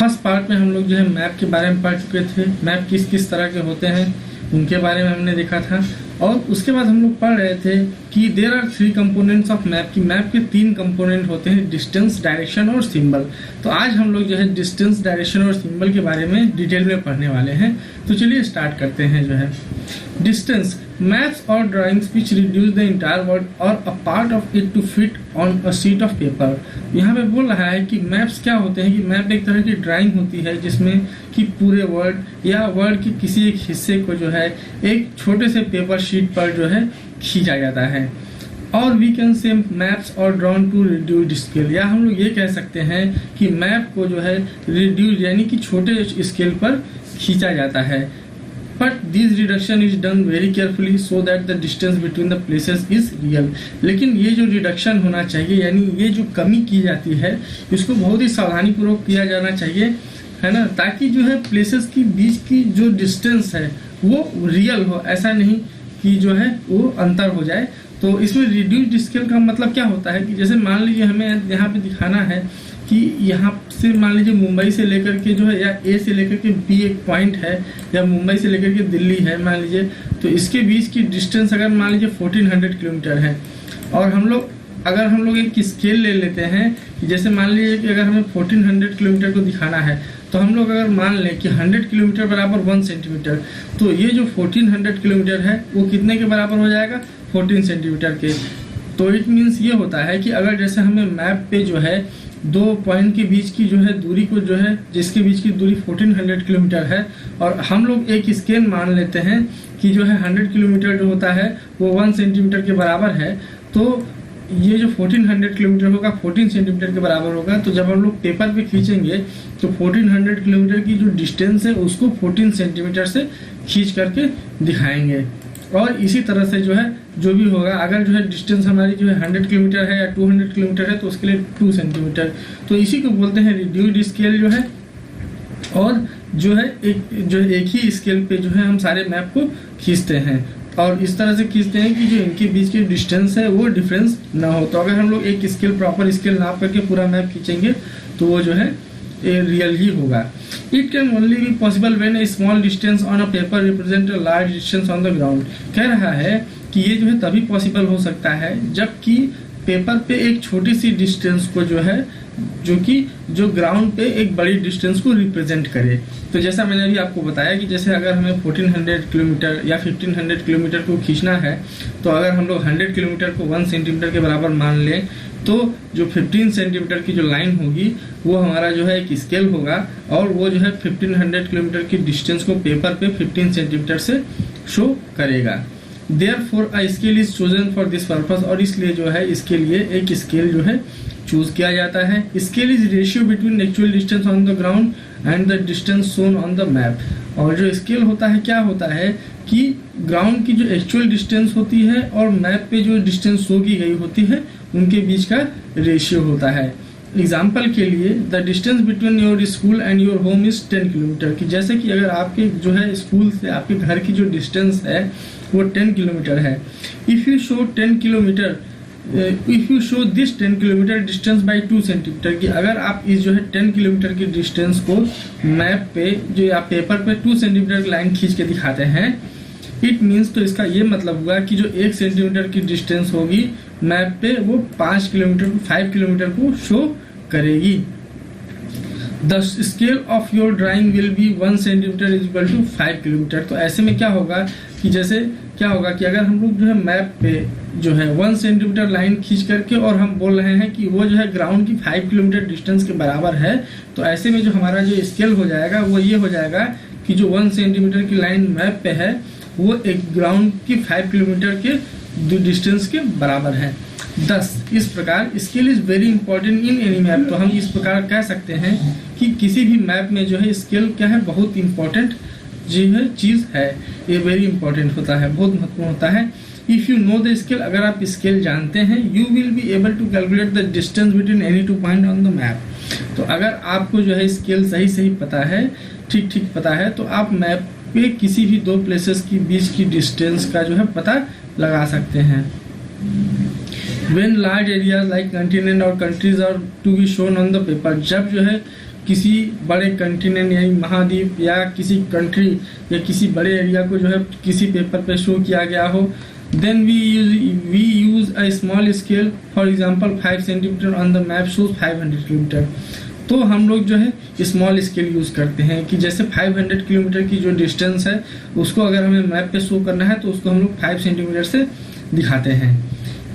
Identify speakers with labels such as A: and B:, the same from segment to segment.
A: First part में हम लोग जो है मैप के बारे में पढ़ चुके थे, मैप किस किस तरह के होते हैं उनके बारे में हमने देखा था। और उसके बाद हम लोग पढ़ रहे थे कि there are 3 components of map, की मैप के 3 कंपोनेंट होते हैं, डिस्टेंस, डायरेक्शन और सिंबल। तो आज हम लोग जो है डिस्टेंस, डायरेक्शन और सिंबल के बारे में डिटेल में पढ़ने वाले हैं। तो चलिए स्टार्ट करते हैं। जो है डिस्टेंस, मैप्स और drawings which reduce the entire world और a part of it to fit on a sheet of paper. यहाँ पे बोल रहा है कि मैप्स क्या होते हैं, कि मैप एक तरह की ड्राइंग होती है जिसमें कि पूरे वर्ल्ड या वर्ल्ड के किसी एक हिस्से को जो है एक छोटे से पेपर शीट पर जो है खींचा जाता है। और वी कैन से मैप्स और ड्रॉन टू रिड्यूस्ड स्केल, या हम लोग ये कह सकते हैं कि मैप को जो है रिड्यूस यानी कि छोटे स्केल पर खींचा जाता है। But this reduction is done very carefully so that the distance between the places is real. लेकिन ये जो रिडक्शन होना चाहिए, यानी ये जो कमी की जाती है, इसको बहुत ही सावधानीपूर्वक किया जाना चाहिए, है ना, ताकि जो है प्लेसेस के बीच की जो डिस्टेंस है वो रियल हो, ऐसा नहीं कि जो है वो अंतर हो जाए। तो इसमें रिड्यूस्ड स्केल का मतलब क्या होता है कि जैसे मान लीजिए हमें यहाँ पे दिखाना है कि यहाँ से मान लीजिए मुंबई से लेकर के जो है या ए से लेकर के बी एक पॉइंट है, या मुंबई से लेकर के दिल्ली है मान लीजिए, तो इसके बीच की डिस्टेंस अगर मान लीजिए 1400 किलोमीटर है। और अगर हम लोग एक स्केल ले लेते हैं कि जैसे मान लीजिए कि अगर हमें 1400 किलोमीटर को दिखाना है, तो हम लोग अगर मान लें कि 100 किलोमीटर बराबर 1 सेंटीमीटर, तो ये जो 1400 किलोमीटर है वो कितने के बराबर हो जाएगा, 14 सेंटीमीटर के। तो इट मीन्स ये होता है कि अगर जैसे हमें मैप पे जो है 2 पॉइंट के बीच की जो है दूरी को जो है, जिसके बीच की दूरी 1400 किलोमीटर है, और हम लोग एक स्केल मान लेते हैं कि जो है 100 किलोमीटर जो होता है वो 1 सेंटीमीटर के बराबर है, तो ये जो 1400 किलोमीटर होगा 14 सेंटीमीटर के बराबर होगा। तो जब हम लोग पेपर पे खींचेंगे तो 1400 किलोमीटर की जो डिस्टेंस है उसको 14 सेंटीमीटर से खींच करके दिखाएंगे। और इसी तरह से जो है जो भी होगा, अगर जो है डिस्टेंस हमारी जो है 100 किलोमीटर है या 200 किलोमीटर है तो उसके लिए 2 सेंटीमीटर। तो इसी को बोलते हैं रिड्यूस्ड स्केल जो है। और जो है एक ही स्केल पे जो है हम सारे मैप को खींचते हैं, और इस तरह से खींचते हैं कि जो इनके बीच की डिस्टेंस है वो डिफरेंस ना हो। तो अगर हम लोग एक स्केल, प्रॉपर स्केल नाप करके पूरा मैप खींचेंगे तो वो जो है रियल ही होगा। It can only be possible when A small distance on a paper represent a large distance on the ground. कह रहा है कि ये जो है तभी पॉसिबल हो सकता है जबकि पेपर पे एक छोटी सी डिस्टेंस को जो है, जो कि जो ग्राउंड पे एक बड़ी डिस्टेंस को रिप्रेजेंट करे। तो जैसा मैंने अभी आपको बताया कि जैसे अगर हमें 1400 किलोमीटर या 1500 किलोमीटर को खींचना है, तो अगर हम लोग 100 किलोमीटर को 1 सेंटीमीटर के बराबर मान लें, तो जो 15 सेंटीमीटर की जो लाइन होगी वो हमारा जो है एक स्केल होगा, और वो जो है 1500 किलोमीटर की डिस्टेंस को पेपर पे 15 सेंटीमीटर से शो करेगा। Therefore a scale is chosen for this purpose, और इसलिए जो है इसके लिए एक स्केल जो है चूज किया जाता है। Scale is ratio between actual distance on the ground and the distance shown on the map. और जो स्केल होता है क्या होता है कि ग्राउंड की जो एक्चुअल डिस्टेंस होती है और मैप पे जो डिस्टेंस शो की गई होती है उनके बीच का रेशियो होता है। एग्जाम्पल के लिए the distance between your school and your home is 10 kilometre, की जैसे कि अगर आपके जो है स्कूल से आपके घर की जो डिस्टेंस है वो 10 किलोमीटर है। If you show 10 kilometre, if you show this 10 kilometre distance by 2 centimetre, की अगर आप इस जो है 10 किलोमीटर की डिस्टेंस को मैप पे जो या पेपर पे 2 सेंटीमीटर की लाइन खींच के दिखाते हैं, इट मीन्स, तो इसका ये मतलब हुआ कि जो 1 सेंटीमीटर की डिस्टेंस होगी मैप पे वो 5 किलोमीटर को शो करेगी। The scale of your drawing will be 1 centimetre is equal to 5 kilometre. तो ऐसे में क्या होगा कि जैसे क्या होगा कि अगर हम लोग जो है मैप पे जो है 1 सेंटीमीटर लाइन खींच करके और हम बोल रहे हैं कि वो जो है ग्राउंड की 5 किलोमीटर डिस्टेंस के बराबर है, तो ऐसे में जो हमारा जो स्केल हो जाएगा वो ये हो जाएगा कि जो 1 सेंटीमीटर की लाइन मैप पे है वो एक ग्राउंड की 5 किलोमीटर के डिस्टेंस के बराबर है। 10 इस प्रकार scale is very important in any map. तो हम इस प्रकार कह सकते हैं कि किसी भी मैप में जो है स्केल क्या है, बहुत इंपॉर्टेंट जो है चीज़ है, ये वेरी इंपॉर्टेंट होता है, बहुत महत्वपूर्ण होता है। If you know the scale, अगर आप स्केल जानते हैं, you will be able to calculate the distance between any 2 point on the map. तो अगर आपको जो है स्केल सही पता है, ठीक पता है, तो आप मैप पे किसी भी 2 प्लेसेस के बीच की डिस्टेंस का जो है पता लगा सकते हैं। When large areas like continent और countries are to be shown on the paper, जब जो है किसी बड़े कंटिनेंट यानी महाद्वीप या किसी कंट्री या किसी बड़े एरिया को जो है किसी पेपर पे शो किया गया हो, then we use a small scale, for example 5 centimeter on the map shows 500 kilometre. तो हम लोग जो है स्मॉल स्केल यूज़ करते हैं कि जैसे 500 किलोमीटर की जो डिस्टेंस है उसको अगर हमें मैप पे शो करना है तो उसको हम लोग 5 सेंटीमीटर से दिखाते हैं।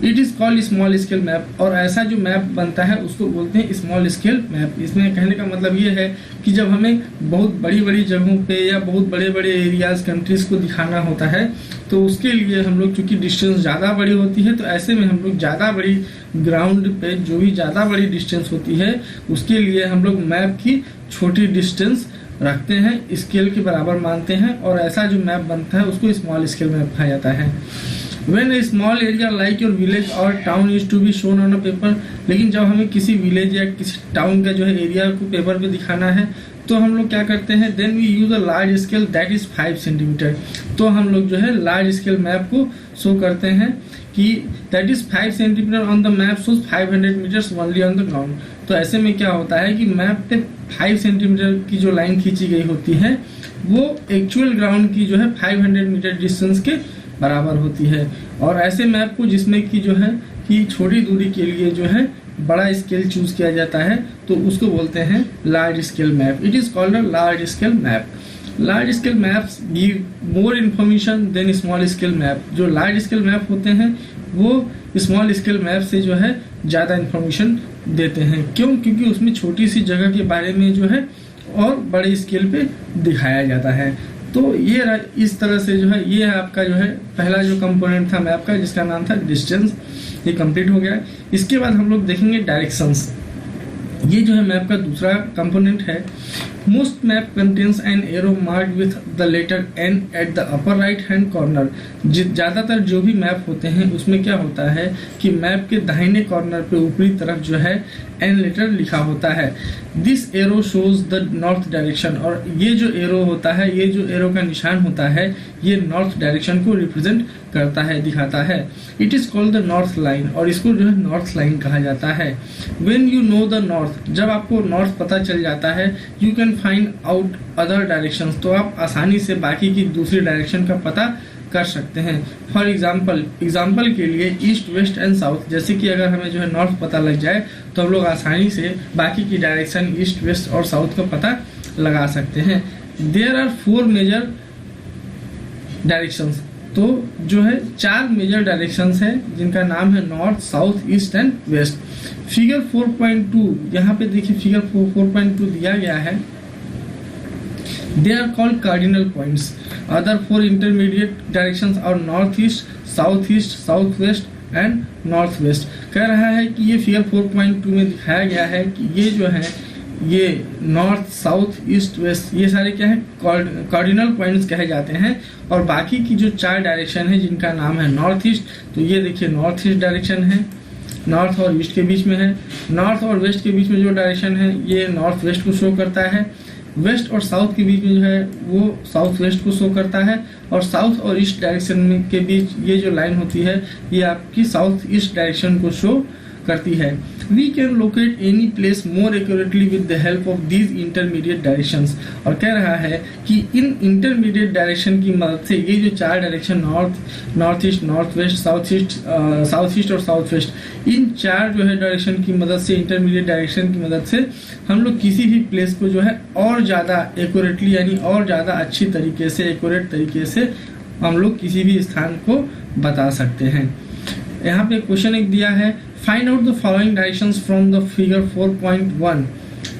A: It is called small scale map, और ऐसा जो मैप बनता है उसको बोलते हैं स्मॉल स्केल मैप। इसमें कहने का मतलब ये है कि जब हमें बहुत बड़ी बड़ी जगहों पे या बहुत बड़े बड़े एरियाज कंट्रीज़ को दिखाना होता है तो उसके लिए हम लोग चूँकि डिस्टेंस ज़्यादा बड़ी होती है तो ऐसे में हम लोग ज़्यादा बड़ी ग्राउंड पे जो भी ज़्यादा बड़ी डिस्टेंस होती है उसके लिए हम लोग मैप की छोटी डिस्टेंस रखते हैं, स्केल के बराबर मानते हैं, और ऐसा जो मैप बनता है उसको स्मॉल स्केल मैप कहा जाता है। When a small area like your village or town is to be shown on a paper, लेकिन जब हमें किसी विलेज या किसी टाउन का जो है एरिया को पेपर पे दिखाना है तो हम लोग क्या करते हैं, then we use a large scale that is 5 centimetre. तो हम लोग जो है लार्ज स्केल मैप को शो करते हैं कि that is 5 centimetre on the map shows 500 meters only on the ground। तो ऐसे में क्या होता है कि मैप पे 5 सेंटीमीटर की जो लाइन खींची गई होती है वो एक्चुअल ग्राउंड की जो है 500 मीटर डिस्टेंस के बराबर होती है। और ऐसे मैप को जिसमें कि जो है कि छोटी दूरी के लिए जो है बड़ा स्केल चूज किया जाता है तो उसको बोलते हैं large scale map. It is called a large scale map. Large scale maps give more information than small scale map. जो लार्ज स्केल मैप होते हैं वो स्मॉल स्केल मैप से जो है ज़्यादा इन्फॉर्मेशन देते हैं। क्यों? क्योंकि उसमें छोटी सी जगह के बारे में जो है और बड़े स्केल पे दिखाया जाता है। तो ये इस तरह से जो है ये आपका जो है पहला जो कंपोनेंट था मैप का जिसका नाम था डिस्टेंस, ये कंप्लीट हो गया। इसके बाद हम लोग देखेंगे डायरेक्शंस। ये जो है मैप का दूसरा कंपोनेंट है। Most map contains an arrow marked with the letter N at the upper right hand corner. ज़्यादातर जो भी मैप होते हैं उसमें क्या होता है कि मैप के दाहिने कॉर्नर पे ऊपरी तरफ जो है एन लेटर लिखा होता है। This arrow shows the north direction, और ये जो एरो होता है, ये जो एरो का निशान होता है, ये नॉर्थ डायरेक्शन को रिप्रेजेंट करता है, दिखाता है। It is called the north line, और इसको जो है नॉर्थ लाइन कहा जाता है। When you know the north, जब आपको नॉर्थ पता चल जाता है, you can find out other directions, तो आप आसानी से बाकी की दूसरी डायरेक्शन का पता कर सकते हैं। फॉर एग्जाम्पल के लिए ईस्ट वेस्ट एंड साउथ, जैसे कि अगर हमें जो है नॉर्थ पता लग जाए तो हम लोग आसानी से बाकी की डायरेक्शन ईस्ट वेस्ट और साउथ का पता लगा सकते हैं। देयर आर 4 मेजर डायरेक्शंस, तो जो है 4 मेजर डायरेक्शंस है जिनका नाम है north, south, east and west. Figure 4.2 यहाँ पे देखिए फिगर 4.2 दिया गया है। They are called cardinal points. Other 4 intermediate directions are northeast, southeast, southwest and northwest। कह रहा है कि ये फिगर 4.2 में दिखाया गया है कि ये जो है ये नॉर्थ, साउथ, ईस्ट, वेस्ट, ये सारे क्या है कार्डिनल पॉइंट्स कहे जाते हैं। और बाकी की जो 4 डायरेक्शन है जिनका नाम है नॉर्थ ईस्ट, तो ये देखिए नॉर्थ ईस्ट डायरेक्शन है, नॉर्थ और ईस्ट के बीच में है। नॉर्थ और वेस्ट के बीच में जो डायरेक्शन है ये नॉर्थ वेस्ट को शो करता है। वेस्ट और साउथ के बीच में जो है वो साउथ वेस्ट को शो करता है। और साउथ और ईस्ट डायरेक्शन के बीच ये जो लाइन होती है ये आपकी साउथ ईस्ट डायरेक्शन को शो करती है। We can locate any place more accurately with the help of these intermediate directions. और कह रहा है कि इन इंटरमीडिएट डायरेक्शन की मदद से ये जो 4 direction north east, north west, south east और साउथ वेस्ट, इन 4 जो है डायरेक्शन की मदद से, इंटरमीडिएट डायरेक्शन की मदद से हम लोग किसी भी प्लेस को जो है और ज़्यादा एक्यूरेटली यानी और ज़्यादा अच्छी तरीके से, एक्यूरेट तरीके से हम लोग किसी भी स्थान को बता सकते हैं। यहाँ पे क्वेश्चन एक दिया है, find out the following directions from the figure 4.1।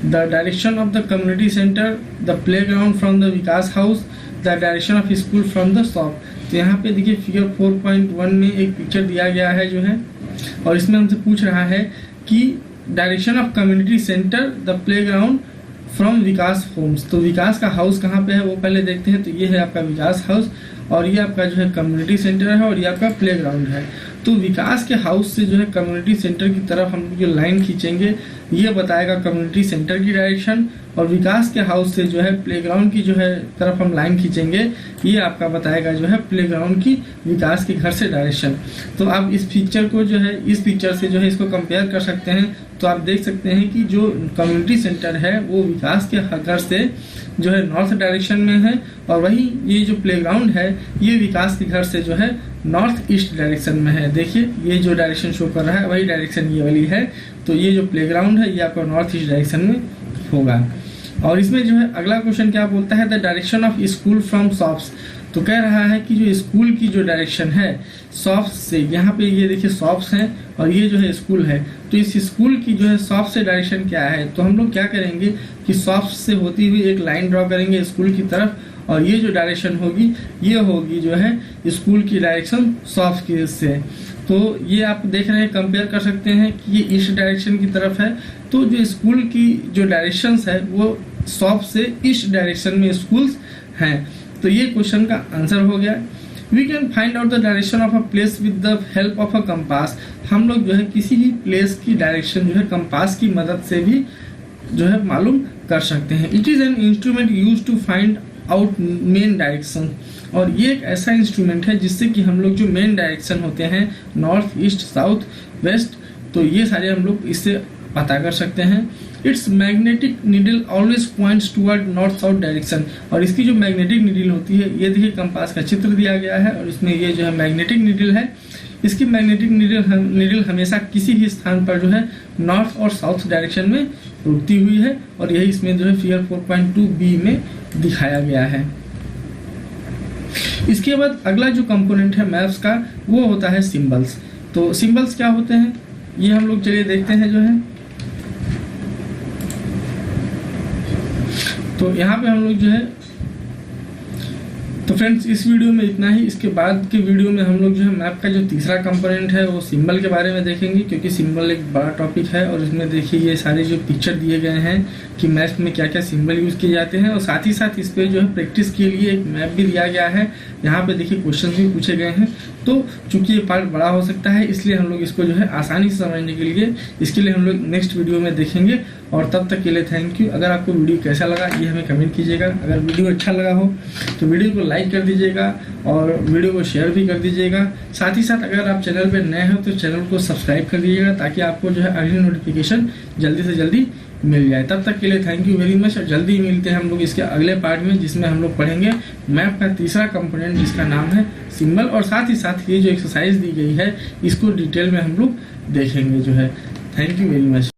A: The direction of the community centre, the playground from the Vikas house, the direction of school from the shop. तो यहाँ पे देखिए फिगर 4.1 में एक पिक्चर दिया गया है जो है, और इसमें हमसे पूछ रहा है कि direction of community centre, the playground from Vikas homes. तो विकास का हाउस कहाँ पे है वो पहले देखते हैं। तो ये है आपका विकास हाउस, और ये आपका जो है कम्युनिटी सेंटर है, और ये आपका प्लेग्राउंड है। तो विकास के हाउस से जो है कम्युनिटी सेंटर की तरफ हम जो लाइन खींचेंगे ये बताएगा कम्युनिटी सेंटर की डायरेक्शन, और विकास के हाउस से जो है प्लेग्राउंड की जो है तरफ हम लाइन खींचेंगे, ये आपका बताएगा जो है प्लेग्राउंड की विकास के घर से डायरेक्शन। तो आप इस पिक्चर को जो है इस पिक्चर से जो है इसको कंपेयर कर सकते हैं। तो आप देख सकते हैं कि जो कम्युनिटी सेंटर है वो विकास के घर से जो है नॉर्थ डायरेक्शन में है, और वही ये जो प्लेग्राउंड है ये विकास के घर से जो है नॉर्थ ईस्ट डायरेक्शन में है। देखिए ये जो डायरेक्शन शो कर रहा है वही डायरेक्शन ये वाली है। तो ये जो प्लेग्राउंड है ये आपका नॉर्थ ईस्ट डायरेक्शन में होगा। और इसमें जो है अगला क्वेश्चन क्या बोलता है, the direction of school from shops. तो कह रहा है कि जो स्कूल की जो डायरेक्शन है शॉप्स से, यहाँ पे ये देखिए शॉप्स हैं और ये जो है स्कूल है, तो इस स्कूल की जो है शॉप से डायरेक्शन क्या है। तो हम लोग क्या करेंगे कि शॉप्स से होती हुई एक लाइन ड्रॉ करेंगे स्कूल की तरफ, और ये जो डायरेक्शन होगी ये होगी जो है स्कूल की डायरेक्शन शॉप्स की से। तो ये आप देख रहे हैं, कंपेयर कर सकते हैं कि ये ईस्ट डायरेक्शन की तरफ है, तो जो स्कूल की जो डायरेक्शंस है वो शॉप से ईस्ट डायरेक्शन में स्कूल्स हैं। तो ये क्वेश्चन का आंसर हो गया। We can find out the direction of a place with the help of a compass. हम लोग जो है किसी भी प्लेस की डायरेक्शन जो है कंपास की मदद से भी जो है मालूम कर सकते हैं। It is an instrument use to find out main direction, और ये एक ऐसा इंस्ट्रूमेंट है जिससे कि हम लोग जो मेन डायरेक्शन होते हैं नॉर्थ ईस्ट साउथ वेस्ट, तो ये सारे हम लोग इससे पता कर सकते हैं। It's magnetic needle always points toward north south direction, और इसकी जो मैग्नेटिक नीडल होती है ये देखिए कंपास का चित्र दिया गया है, और इसमें ये जो है मैग्नेटिक नीडल है। इसकी मैग्नेटिक नीडल हमेशा किसी भी स्थान पर जो है नॉर्थ और साउथ डायरेक्शन में रुकती हुई है, और यही इसमें जो है फिगर 4.2b में दिखाया गया है। इसके बाद अगला जो कंपोनेंट है मैप्स का वो होता है सिंबल्स। तो सिंबल्स क्या होते हैं ये हम लोग चलिए देखते हैं जो है। तो यहाँ पे हम लोग जो है, तो फ्रेंड्स इस वीडियो में इतना ही। इसके बाद के वीडियो में हम लोग जो है मैप का जो तीसरा कंपोनेंट है वो सिंबल के बारे में देखेंगे, क्योंकि सिंबल एक बड़ा टॉपिक है, और इसमें देखिए ये सारे जो पिक्चर दिए गए हैं कि मैप में क्या क्या सिंबल यूज किए जाते हैं, और साथ ही साथ इस पे जो है प्रैक्टिस के लिए एक मैप भी दिया गया है। यहाँ पे देखिए क्वेश्चन भी पूछे गए हैं। तो चूंकि ये पार्ट बड़ा हो सकता है इसलिए हम लोग इसको जो है आसानी से समझने के लिए इसके लिए हम लोग नेक्स्ट वीडियो में देखेंगे। और तब तक के लिए थैंक यू। अगर आपको वीडियो कैसा लगा ये हमें कमेंट कीजिएगा। अगर वीडियो अच्छा लगा हो तो वीडियो को लाइक कर दीजिएगा और वीडियो को शेयर भी कर दीजिएगा। साथ ही साथ अगर आप चैनल पर नए हो तो चैनल को सब्सक्राइब कर दीजिएगा, ताकि आपको जो है अगली नोटिफिकेशन जल्दी से जल्दी मिल जाए। तब तक के लिए थैंक यू वेरी मच, और जल्दी मिलते हैं हम लोग इसके अगले पार्ट में, जिसमें हम लोग पढ़ेंगे मैप का तीसरा कंपोनेंट जिसका नाम है सिंबल। और साथ ही साथ ये जो एक्सरसाइज दी गई है इसको डिटेल में हम लोग देखेंगे जो है। Thank you very much.